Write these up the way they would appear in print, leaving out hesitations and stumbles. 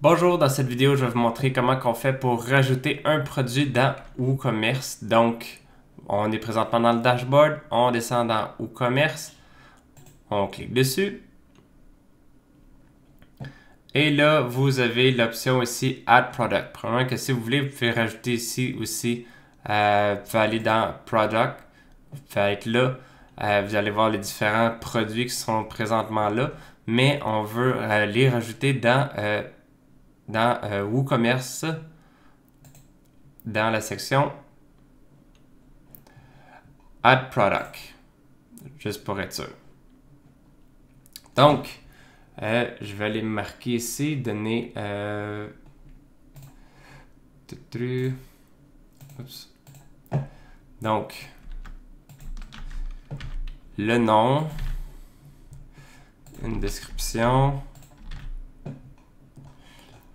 Bonjour, dans cette vidéo, je vais vous montrer comment on fait pour rajouter un produit dans WooCommerce. Donc, on est présentement dans le dashboard, on descend dans WooCommerce, on clique dessus. Et là, vous avez l'option ici Add Product. Premièrement, que si vous voulez, vous pouvez rajouter ici aussi, vous pouvez aller dans Product, vous pouvez être là, vous allez voir les différents produits qui sont présentement là, mais on veut les rajouter dans WooCommerce, dans la section Add Product, juste pour être sûr. Donc, je vais aller marquer ici, donner donc le nom, une description.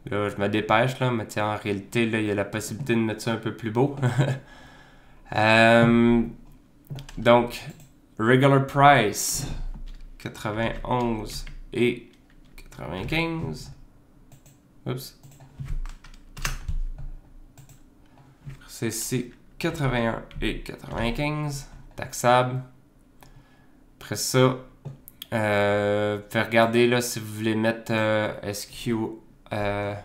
Là, je me dépêche, là, mais tiens, en réalité, là, il y a la possibilité de mettre ça un peu plus beau. Donc, regular price, 91 et 95. Oups. C'est ici 81 et 95. Taxable. Après ça, vous pouvez regarder là si vous voulez mettre SQ. Un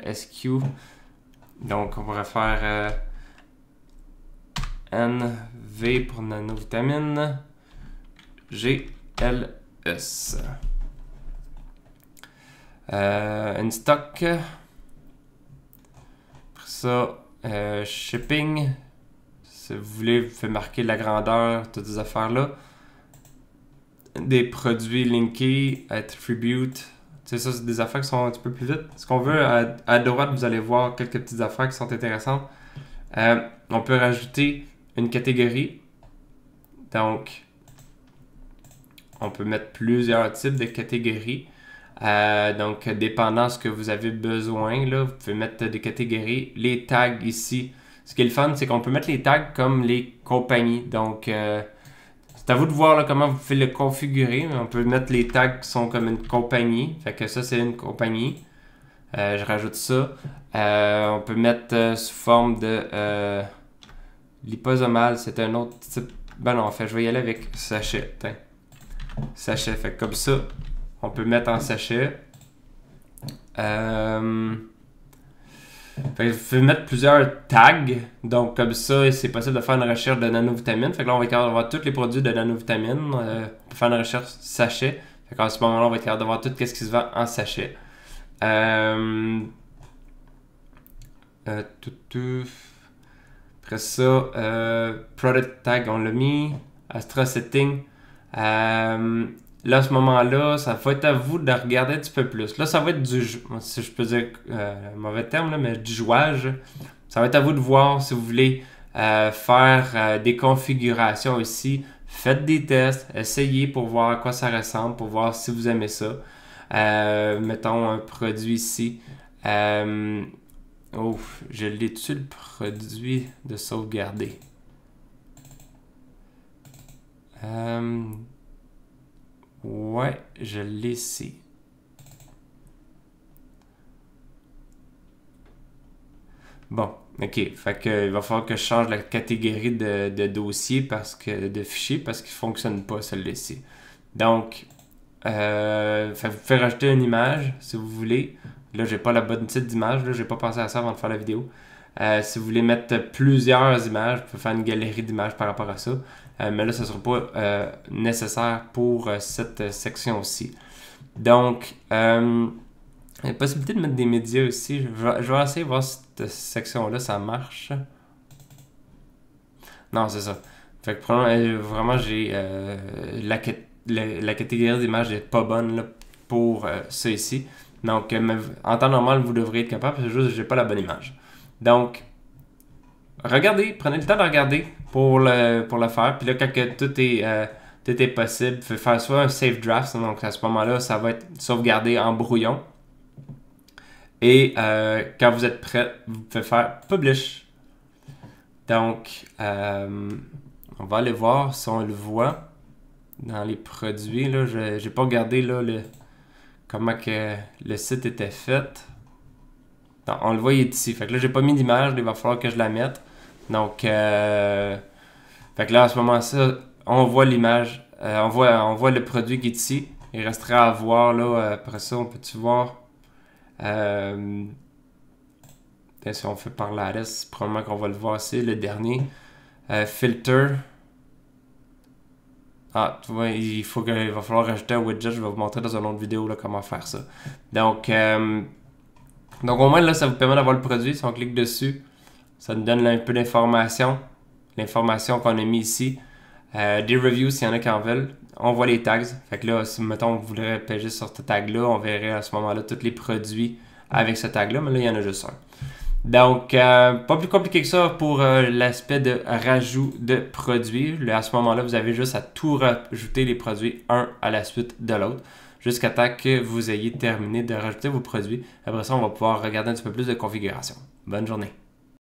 SQ. Donc, on pourrait faire NV pour nanovitamine, GLS. In stock. Après ça, shipping. Si vous voulez, vous pouvez marquer la grandeur, toutes ces affaires-là. Des produits linkés, attribute. C'est ça, c'est des affaires qui sont un petit peu plus vite. Ce qu'on veut, à droite, vous allez voir quelques petites affaires qui sont intéressantes. On peut rajouter une catégorie. Donc, on peut mettre plusieurs types de catégories. Donc, dépendant de ce que vous avez besoin, là, vous pouvez mettre des catégories. Les tags ici. Ce qui est le fun, c'est qu'on peut mettre les tags comme les compagnies. Donc, c'est à vous de voir là, comment vous pouvez le configurer. On peut mettre les tags qui sont comme une compagnie. Fait que ça, c'est une compagnie. Je rajoute ça. On peut mettre sous forme de liposomal. C'est un autre type. Ben non, en fait, je vais y aller avec sachet. Tiens. Sachet. Fait que comme ça, on peut mettre en sachet. Fait que vous pouvez mettre plusieurs tags. Donc, comme ça, c'est possible de faire une recherche de nanovitamines. Fait que là, on va être capable de voir tous les produits de nanovitamines. On peut faire une recherche sachet. Fait qu'en ce moment-là, on va être capable de voir tout ce qui se vend en sachet. Après ça, product tag, on l'a mis. Astra setting. Là, à ce moment-là, ça va être à vous de regarder un petit peu plus. Là, ça va être si je peux dire un mauvais terme, là, mais du jouage. Ça va être à vous de voir si vous voulez faire des configurations aussi. Faites des tests, essayez pour voir à quoi ça ressemble, pour voir si vous aimez ça. Mettons un produit ici. Oh, je l'ai dessus le produit de sauvegarder. Ouais, je l'ai ici. Bon, ok. Fait que il va falloir que je change la catégorie de dossier parce que de fichier parce qu'il ne fonctionne pas celui-ci. Donc, vous pouvez rajouter une image si vous voulez. Là, j'ai pas la bonne type d'image. Là, j'ai pas pensé à ça avant de faire la vidéo. Si vous voulez mettre plusieurs images, vous pouvez faire une galerie d'images par rapport à ça. Mais là, ce ne sera pas nécessaire pour cette section-ci. Donc, il y a la possibilité de mettre des médias aussi. Je vais essayer de voir si cette section-là, ça marche. Non, c'est ça. Fait que vraiment, j'ai la catégorie d'image n'est pas bonne là, pour ça ici. Donc, en temps normal, vous devriez être capable. C'est juste que je n'ai pas la bonne image. Donc, regardez, prenez le temps de regarder pour le faire. Puis là, quand tout est possible, vous pouvez faire soit un save draft. Donc, à ce moment-là, ça va être sauvegardé en brouillon. Et quand vous êtes prêt, vous pouvez faire publish. Donc, on va aller voir si on le voit dans les produits. Je n'ai pas regardé là, comment que le site était fait. Non, on le voit, il est ici. Fait que là, j'ai pas mis d'image, il va falloir que je la mette. Donc, fait que là, à ce moment-là, on voit l'image, on voit le produit qui est ici. Il restera à voir, là, après ça, on peut-tu voir... si on fait par la reste, probablement qu'on va le voir ici, le dernier. Filter. Ah, tu vois, il va falloir rajouter un widget. Je vais vous montrer dans une autre vidéo là, comment faire ça. Donc au moins, là, ça vous permet d'avoir le produit. Si on clique dessus, ça nous donne là, un peu d'informations. L'information qu'on a mis ici. Des reviews, s'il y en a qui en veulent. On voit les tags. Fait que là, si, mettons, on voudrait pager sur ce tag-là, on verrait à ce moment-là tous les produits avec ce tag-là. Mais là, il y en a juste un. Donc, pas plus compliqué que ça pour l'aspect de rajout de produits. Là, à ce moment-là, vous avez juste à tout rajouter les produits un à la suite de l'autre jusqu'à temps que vous ayez terminé de rajouter vos produits. Après ça, on va pouvoir regarder un petit peu plus de configuration. Bonne journée.